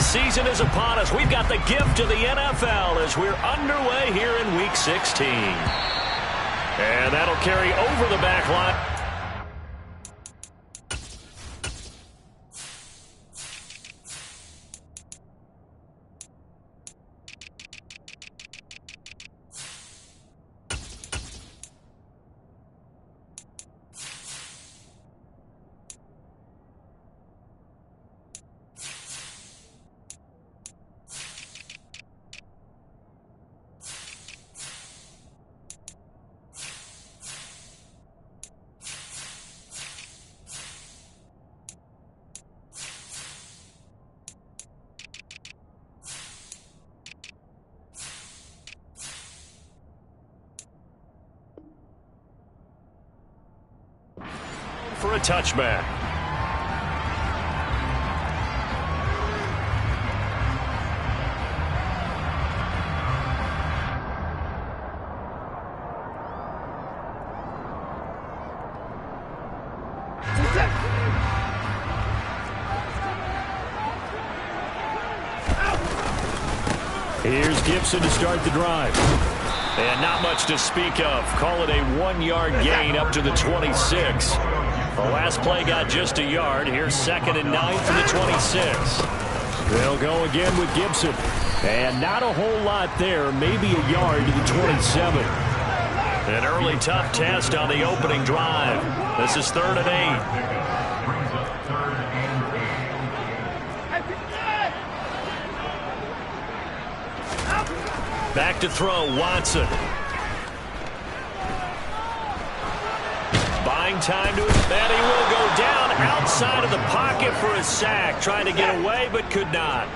season is upon us. We've got the gift of the NFL as we're underway here in Week 16. And that'll carry over the back line. For a touchback. Here's Gibson to start the drive. And not much to speak of. Call it a 1-yard gain up to the 26. The last play got just a yard. Here's 2nd and 9 for the 26. They'll go again with Gibson. And not a whole lot there. Maybe a yard to the 27. An early tough test on the opening drive. This is 3rd and 8. Back to throw, Watson. Buying time to it, and he will go down outside of the pocket for a sack. Trying to get away, but could not.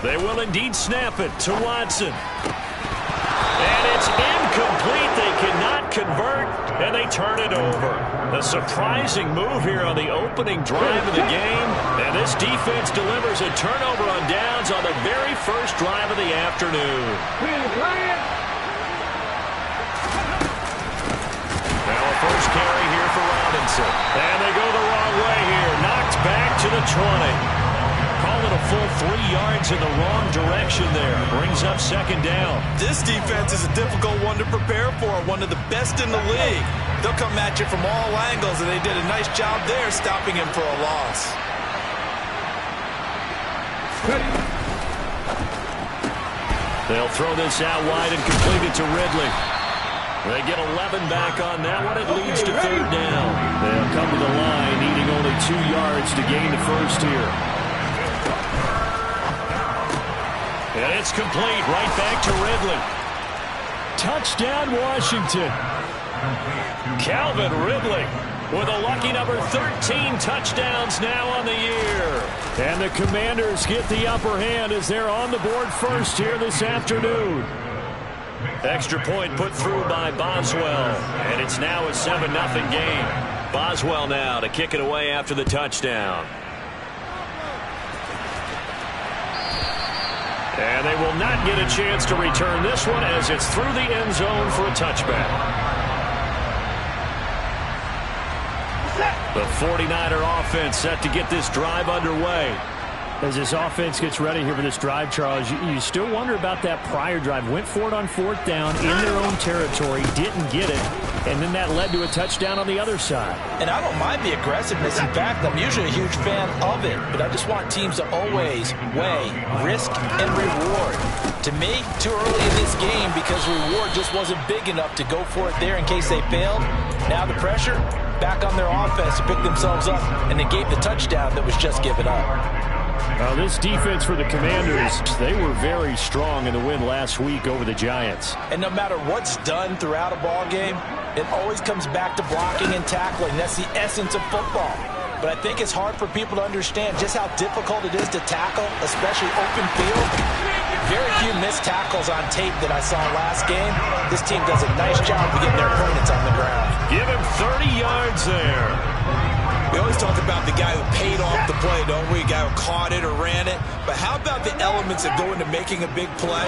They will indeed snap it to Watson. And it's incomplete. They cannot convert, and they turn it over. A surprising move here on the opening drive of the game. And this defense delivers a turnover on downs on the very first drive of the afternoon. Now a first carry here for Robinson. And they go the wrong way here. Knocked back to the 20. Call it a full 3 yards in the wrong direction there. Brings up 2nd down. This defense is a difficult one to prepare for. One of the best in the league. They'll come at you from all angles, and they did a nice job there stopping him for a loss. They'll throw this out wide and complete it to Ridley. They get 11 back on that one. It leads to 3rd down. They'll come to the line, needing only 2 yards to gain the first here. And it's complete, right back to Ridley. Touchdown, Washington. Calvin Ridley with a lucky number 13 touchdowns now on the year. And the Commanders get the upper hand as they're on the board first here this afternoon. Extra point put through by Boswell. And it's now a 7-0 game. Boswell now to kick it away after the touchdown. And they will not get a chance to return this one as it's through the end zone for a touchback. The 49er offense set to get this drive underway. As this offense gets ready here for this drive, Charles, you still wonder about that prior drive. Went for it on 4th down in their own territory, didn't get it, and then that led to a touchdown on the other side. And I don't mind the aggressiveness. In fact, I'm usually a huge fan of it, but I just want teams to always weigh risk and reward. To me, too early in this game because reward just wasn't big enough to go for it there in case they failed. Now the pressure back on their offense to pick themselves up, and they gave the touchdown that was just given up. This defense for the Commanders, they were very strong in the win last week over the Giants. And no matter what's done throughout a ball game, it always comes back to blocking and tackling. That's the essence of football. But I think it's hard for people to understand just how difficult it is to tackle, especially open field. Very few missed tackles on tape that I saw last game. This team does a nice job of getting their opponents on the ground. Give him 30 yards there. We always talk about the guy who paid off the play, don't we? The guy who caught it or ran it. But how about the elements that go into making a big play?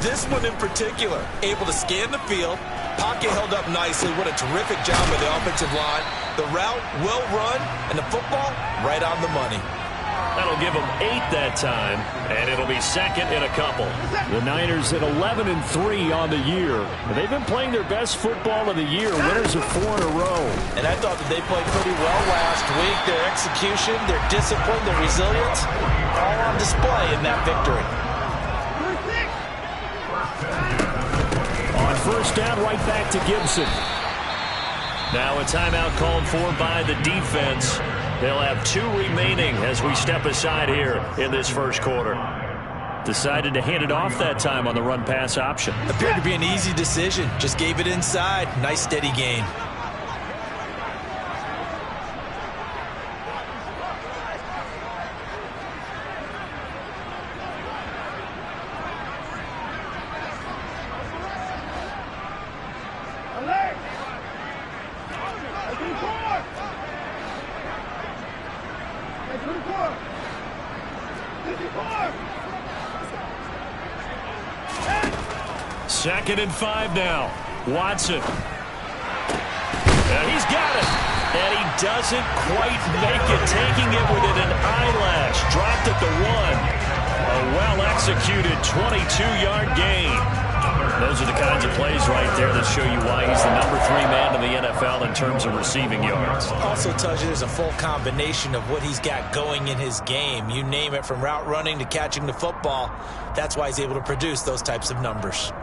This one in particular, able to scan the field. Pocket held up nicely. What a terrific job by the offensive line. The route, well run, and the football, right on the money. That'll give them 8 that time, and it'll be second in a couple. The Niners at 11-3 on the year. They've been playing their best football of the year, winners of 4 in a row. And I thought that they played pretty well last week. Their execution, their discipline, their resilience, all on display in that victory. On first down, right back to Gibson. Now a timeout called for by the defense. They'll have 2 remaining as we step aside here in this first quarter. Decided to hand it off that time on the run-pass option. Appeared to be an easy decision. Just gave it inside. Nice steady gain. Second and 5 now. Watson. And he's got it. And he doesn't quite make it. Taking it within an eyelash. Dropped at the 1. A well-executed 22-yard gain. Those are the kinds of plays right there that show you why he's the number 3 man in the NFL in terms of receiving yards. Also tells you there's a full combination of what he's got going in his game. You name it, from route running to catching the football. That's why he's able to produce those types of numbers.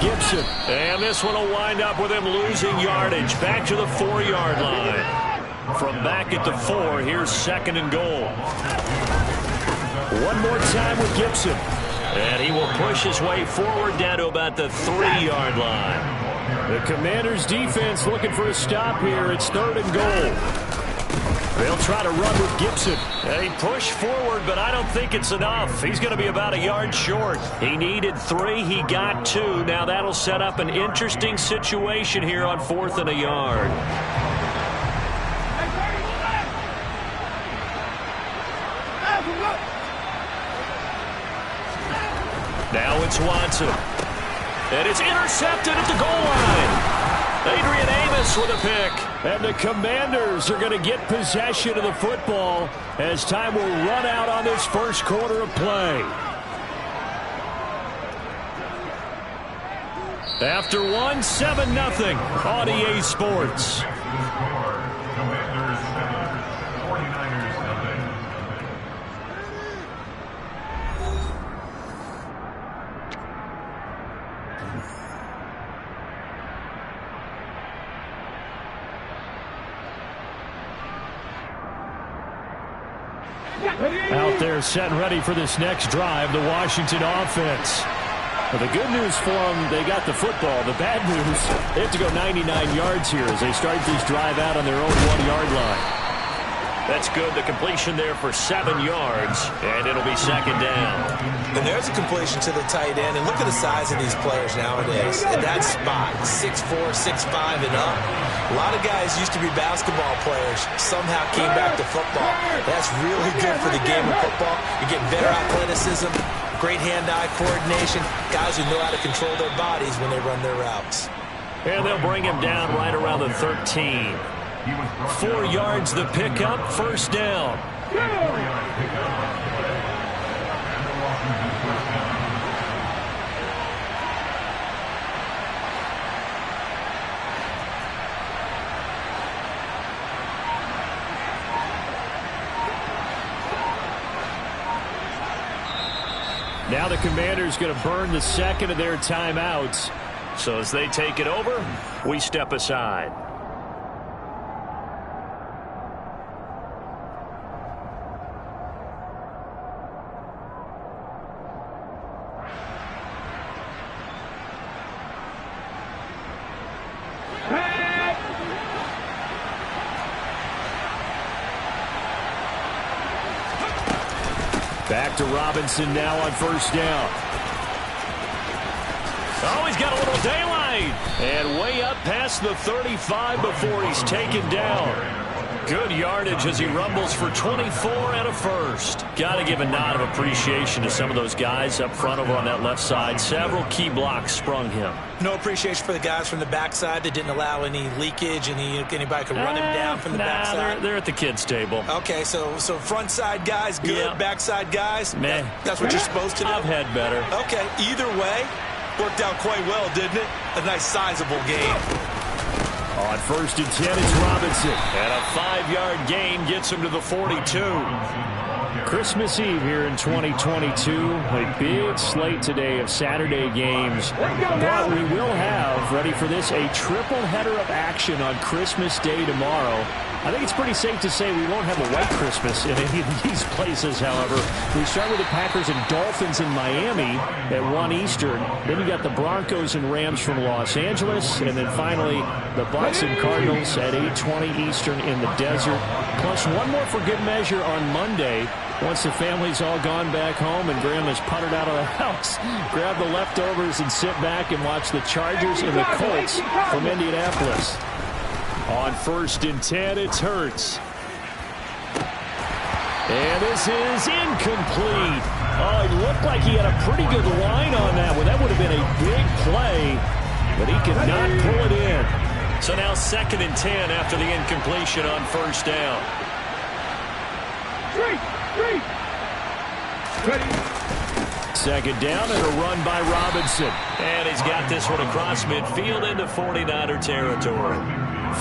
Gibson. And this one will wind up with him losing yardage. Back to the 4-yard line. From back at the 4, here's second and goal. One more time with Gibson. And he will push his way forward down to about the 3-yard line. The Commanders' defense looking for a stop here. It's third and goal. They'll try to run with Gibson. And he pushed forward, but I don't think it's enough. He's going to be about a yard short. He needed 3. He got 2. Now that'll set up an interesting situation here on 4th and a yard. Now it's Watson. And it's intercepted at the goal line. Adrian Amos with a pick. And the Commanders are going to get possession of the football as time will run out on this first quarter of play. After 1, 7-0 on EA Sports. Out there set and ready for this next drive, the Washington offense. Well, the good news for them, they got the football. The bad news, they have to go 99 yards here as they start this drive out on their own 1-yard line. That's good. The completion there for 7 yards, and it'll be second down. And there's a completion to the tight end. And look at the size of these players nowadays. At that spot, 6'4", 6'5", and up. A lot of guys used to be basketball players, somehow came back to football. That's really good for the game of football. You're getting better athleticism, great hand-eye coordination, guys who know how to control their bodies when they run their routes. And they'll bring him down right around the 13. 4 yards the pickup, first down. Now the Commanders going to burn the second of their timeouts. So as they take it over, we step aside. Back to Robinson now on first down. Oh, he's got a little daylight. And way up past the 35 before he's taken down. Good yardage as he rumbles for 24 and a first. Got to give a nod of appreciation to some of those guys up front over on that left side. Several key blocks sprung him. No appreciation for the guys from the backside that didn't allow any leakage. Anybody could run him down from the backside. They're at the kids' table. Okay, so front side guys, good. Yeah. Backside guys, that's what you're supposed to do. I've had better. Okay, either way, worked out quite well, didn't it? A nice sizable game. On first and 10, it's Robinson. And a 5-yard gain gets him to the 42. Christmas Eve here in 2022. A big slate today of Saturday games. But we will have, ready for this, a triple header of action on Christmas Day tomorrow. I think it's pretty safe to say we won't have a white Christmas in any of these places, however. We start with the Packers and Dolphins in Miami at 1 Eastern. Then you got the Broncos and Rams from Los Angeles. And then finally, the Bucs and Cardinals at 8:20 Eastern in the desert. Plus one more for good measure on Monday. Once the family's all gone back home and Grandma's puttered out of the house, grab the leftovers and sit back and watch the Chargers and the Colts from Indianapolis. On first and 10, it's Hurts. And this is incomplete. Oh, it looked like he had a pretty good line on that one. That would have been a big play, but he could not pull it in. So now 2nd and 10 after the incompletion on first down. Second down and a run by Robinson. And he's got this one across midfield into 49er territory.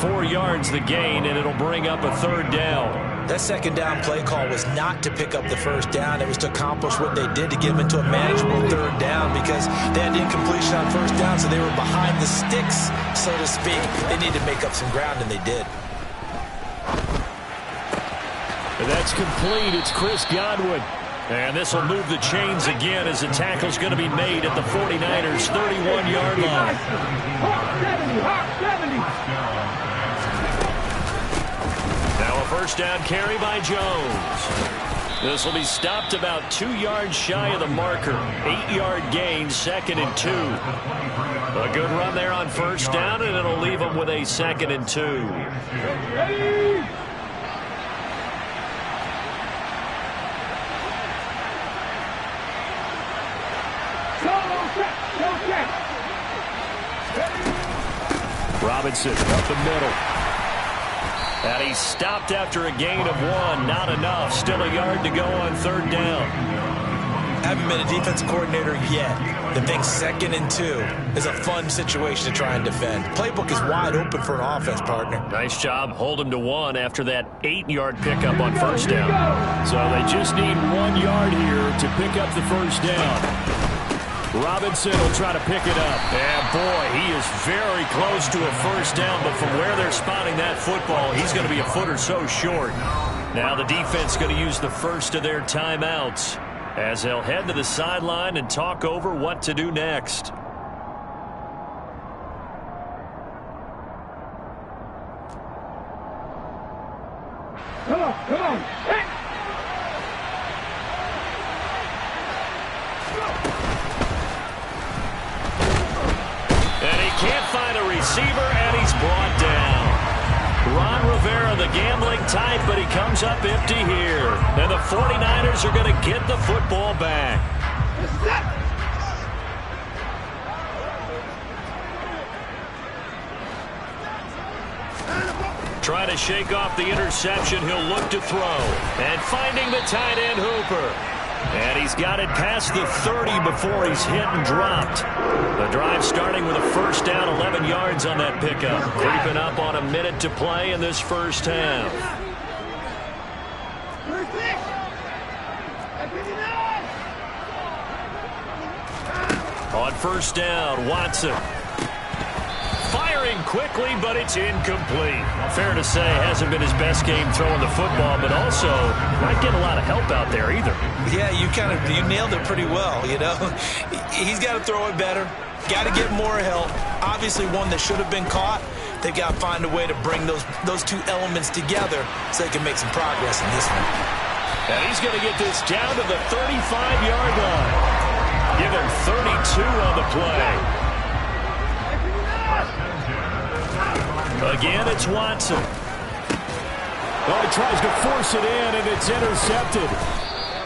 4 yards the gain, and it'll bring up a 3rd down. That second down play call was not to pick up the first down. It was to accomplish what they did to get them into a manageable 3rd down because they had incompletion on first down, so they were behind the sticks, so to speak. They needed to make up some ground, and they did. And that's complete. It's Chris Godwin. And this will move the chains again as the tackle's going to be made at the 49ers' 31-yard line. Now a first down carry by Jones. This will be stopped about 2 yards shy of the marker. 8-yard gain, 2nd and 2. A good run there on first down, and it'll leave them with a 2nd and 2. Robinson up the middle. And he's stopped after a gain of 1. Not enough. Still a yard to go on 3rd down. Haven't been a defensive coordinator yet. The thing 2nd and 2 is a fun situation to try and defend. Playbook is wide open for an offense, partner. Nice job. Hold him to 1 after that 8-yard pickup on first down. So they just need 1 yard here to pick up the first down. Robinson will try to pick it up. And boy, he is very close to a first down, but from where they're spotting that football, he's going to be a foot or so short. Now the defense going to use the first of their timeouts as they'll head to the sideline and talk over what to do next. Come on. Can't find a receiver, and he's brought down. Ron Rivera, the gambling type, but he comes up empty here. And the 49ers are going to get the football back. Trying to shake off the interception, he'll look to throw. And finding the tight end Hooper. And he's got it past the 30 before he's hit and dropped. The drive starting with a first down, 11 yards on that pickup. Creeping up on a minute to play in this first half. On first down, Watson. Firing quickly, but it's incomplete. Fair to say, hasn't been his best game throwing the football, but also not getting a lot of help out there either. Yeah, you nailed it pretty well, you know. He's got to throw it better. Got to get more help. Obviously one that should have been caught. They've got to find a way to bring those two elements together so they can make some progress in this one. And he's going to get this down to the 35-yard line. Give him 32 on the play. Again, it's Watson. Oh, he tries to force it in, and it's intercepted.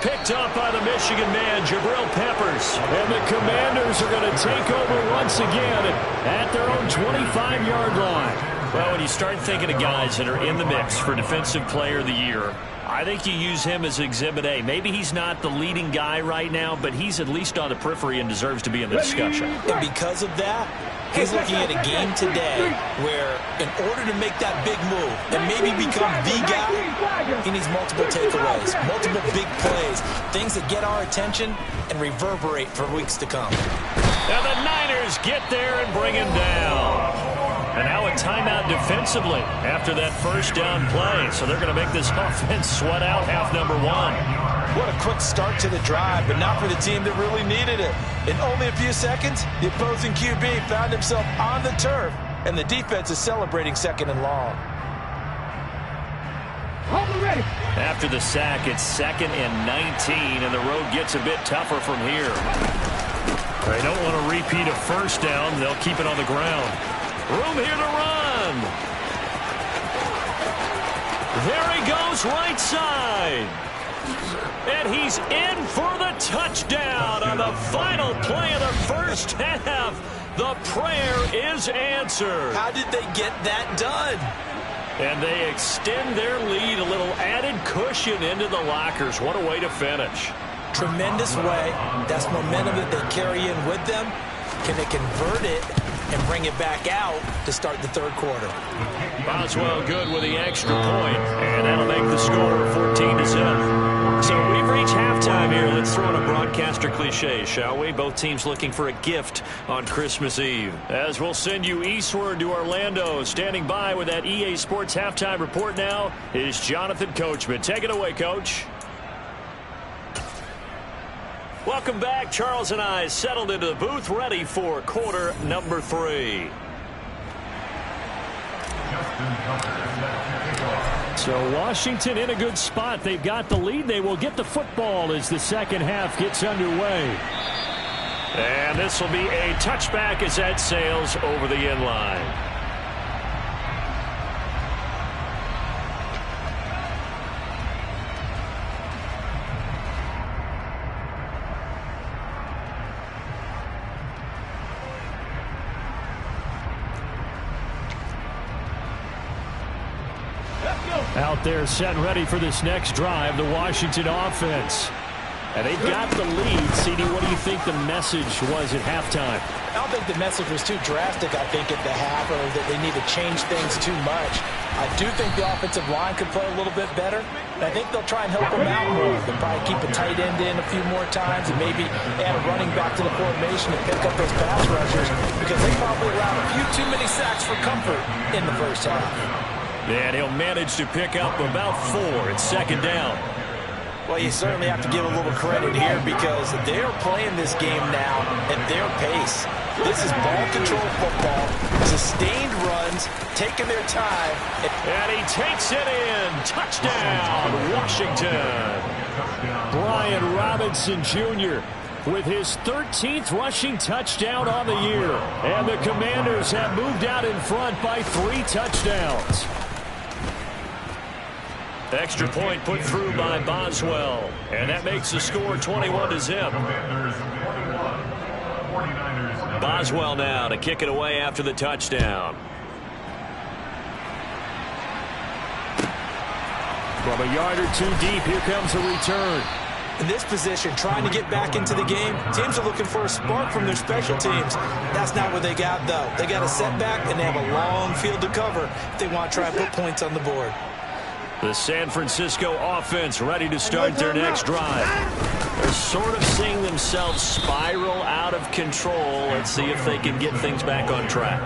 Picked up by the Michigan man, Jabril Peppers. And the Commanders are going to take over once again at their own 25-yard line. Well, when you start thinking of guys that are in the mix for Defensive Player of the Year, I think you use him as Exhibit A. Maybe he's not the leading guy right now, but he's at least on the periphery and deserves to be in the discussion. And because of that, he's looking at a game today where in order to make that big move and maybe become the guy, he needs multiple takeaways, multiple big plays, things that get our attention and reverberate for weeks to come. And the Niners get there and bring him down. And now a timeout defensively after that first down play. So they're going to make this offense sweat out half number one. What a quick start to the drive, but not for the team that really needed it. In only a few seconds, the opposing QB found himself on the turf, and the defense is celebrating second and long. After the sack, it's 2nd and 19, and the road gets a bit tougher from here. They don't want to repeat a first down. They'll keep it on the ground. Room here to run. There he goes, right side. And he's in for the touchdown on the final play of the first half. The prayer is answered. How did they get that done? And they extend their lead, a little added cushion into the lockers. What a way to finish. Tremendous way. That's momentum that they carry in with them. Can they convert it and bring it back out to start the third quarter? Boswell good with the extra point, and that'll make the score 14-7. So we've reached halftime here. Let's throw in a broadcaster cliche, shall we? Both teams looking for a gift on Christmas Eve. As we'll send you eastward to Orlando. Standing by with that EA Sports halftime report now is Jonathan Coachman. Take it away, Coach. Welcome back. Charles and I settled into the booth, ready for quarter number 3. So Washington in a good spot. They've got the lead. They will get the football as the second half gets underway. And this will be a touchback as that sails over the end line. Out there set and ready for this next drive, the Washington offense. And they've got the lead. CD, what do you think the message was at halftime? I don't think the message was too drastic, I think, at the half, or that they need to change things too much. I do think the offensive line could play a little bit better. And I think they'll try and help them out more. They'll probably keep a tight end in a few more times and maybe add a running back to the formation to pick up those pass rushers, because they probably allowed a few too many sacks for comfort in the first half. And he'll manage to pick up about 4. It's second down. Well, you certainly have to give a little credit here because they're playing this game now at their pace. This is ball control football, sustained runs, taking their time. And he takes it in. Touchdown, Washington. Brian Robinson Jr. with his 13th rushing touchdown on the year. And the Commanders have moved out in front by 3 touchdowns. Extra point put through by Boswell. And that makes the score 21-0. Boswell now to kick it away after the touchdown. From a yard or 2 deep, here comes a return. In this position, trying to get back into the game, teams are looking for a spark from their special teams. That's not what they got, though. They got a setback, and they have a long field to cover if they want to try and put points on the board. The San Francisco offense ready to start their next drive. They're sort of seeing themselves spiral out of control. Let's see if they can get things back on track.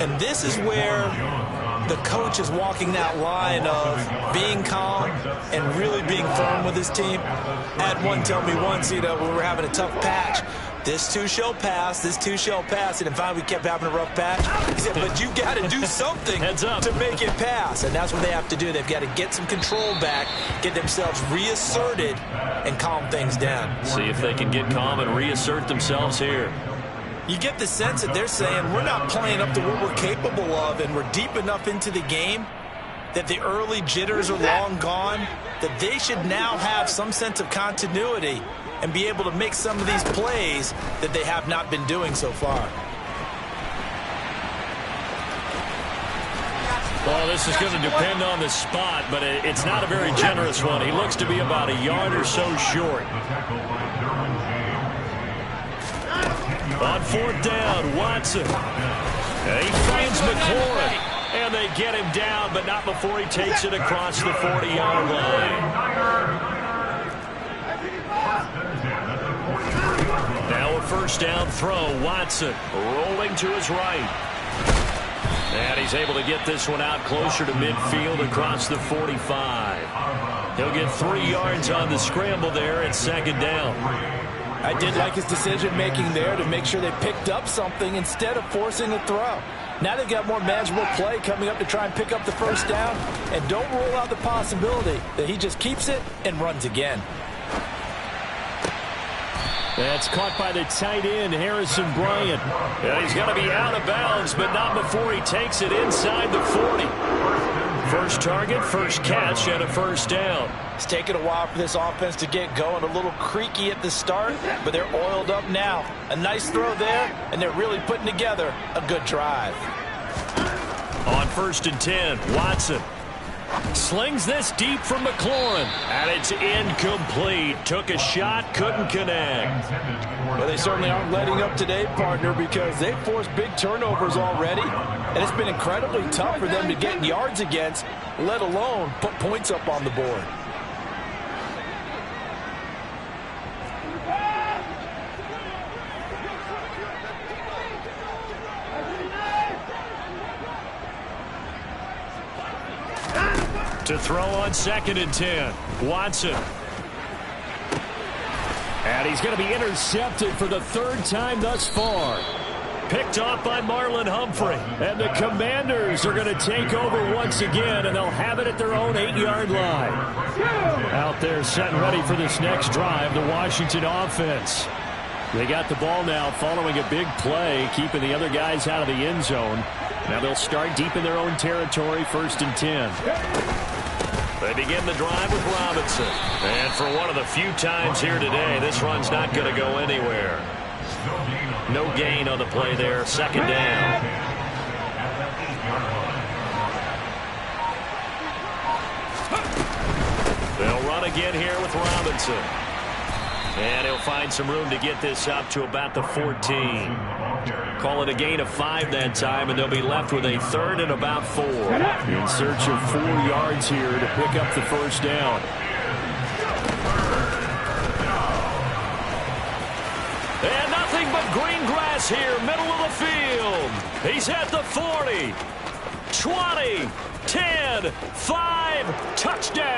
And this is where the coach is walking that line of being calm and really being firm with his team. I had one tell me once, we were having a tough patch. This too shall pass. This too shall pass. And finally, we kept having a rough patch. He said, but you got to do something to make it pass. And that's what they have to do. They've got to get some control back, get themselves reasserted, and calm things down. See if they can get calm and reassert themselves here. You get the sense that they're saying, we're not playing up to what we're capable of, and we're deep enough into the game that the early jitters are long gone, that they should now have some sense of continuity and be able to make some of these plays that they have not been doing so far. Well, this is going to depend on the spot, but it's not a very generous one. He looks to be about a yard or so short. On 4th down, Watson. He finds McLaurin, and they get him down, but not before he takes it across the 40-yard line. Now a 1st down throw. Watson rolling to his right. And he's able to get this one out closer to midfield across the 45. He'll get 3 yards on the scramble there at 2nd down. I did like his decision-making there to make sure they picked up something instead of forcing a throw. Now they've got more manageable play coming up to try and pick up the 1st down. And don't rule out the possibility that he just keeps it and runs again. That's caught by the tight end, Harrison Bryant. And he's going to be out of bounds, but not before he takes it inside the 40. First target, 1st catch, and a 1st down. It's taken a while for this offense to get going. A little creaky at the start, but they're oiled up now. A nice throw there, and they're really putting together a good drive. On 1st and 10, Watson slings this deep from McLaurin, and it's incomplete. Took a shot, couldn't connect. Well, they certainly aren't letting up today, partner, because they've forced big turnovers already, and it's been incredibly tough for them to get yards against, let alone put points up on the board. To throw on 2nd and 10, Watson. And he's going to be intercepted for the 3rd time thus far. Picked off by Marlon Humphrey. And the Commanders are going to take over once again, and they'll have it at their own 8-yard line. Out there set and ready for this next drive, the Washington offense. They got the ball now following a big play, keeping the other guys out of the end zone. Now they'll start deep in their own territory, 1st and 10. They begin the drive with Robinson. And for one of the few times here today, this run's not going to go anywhere. No gain on the play there, 2nd down. They'll run again here with Robinson. And he'll find some room to get this up to about the 14. Call it a gain of 5 that time, and they'll be left with a 3rd and about 4. In search of 4 yards here to pick up the 1st down. And nothing but green grass here, middle of the field. He's at the 40, 20, 10, 5, touchdown.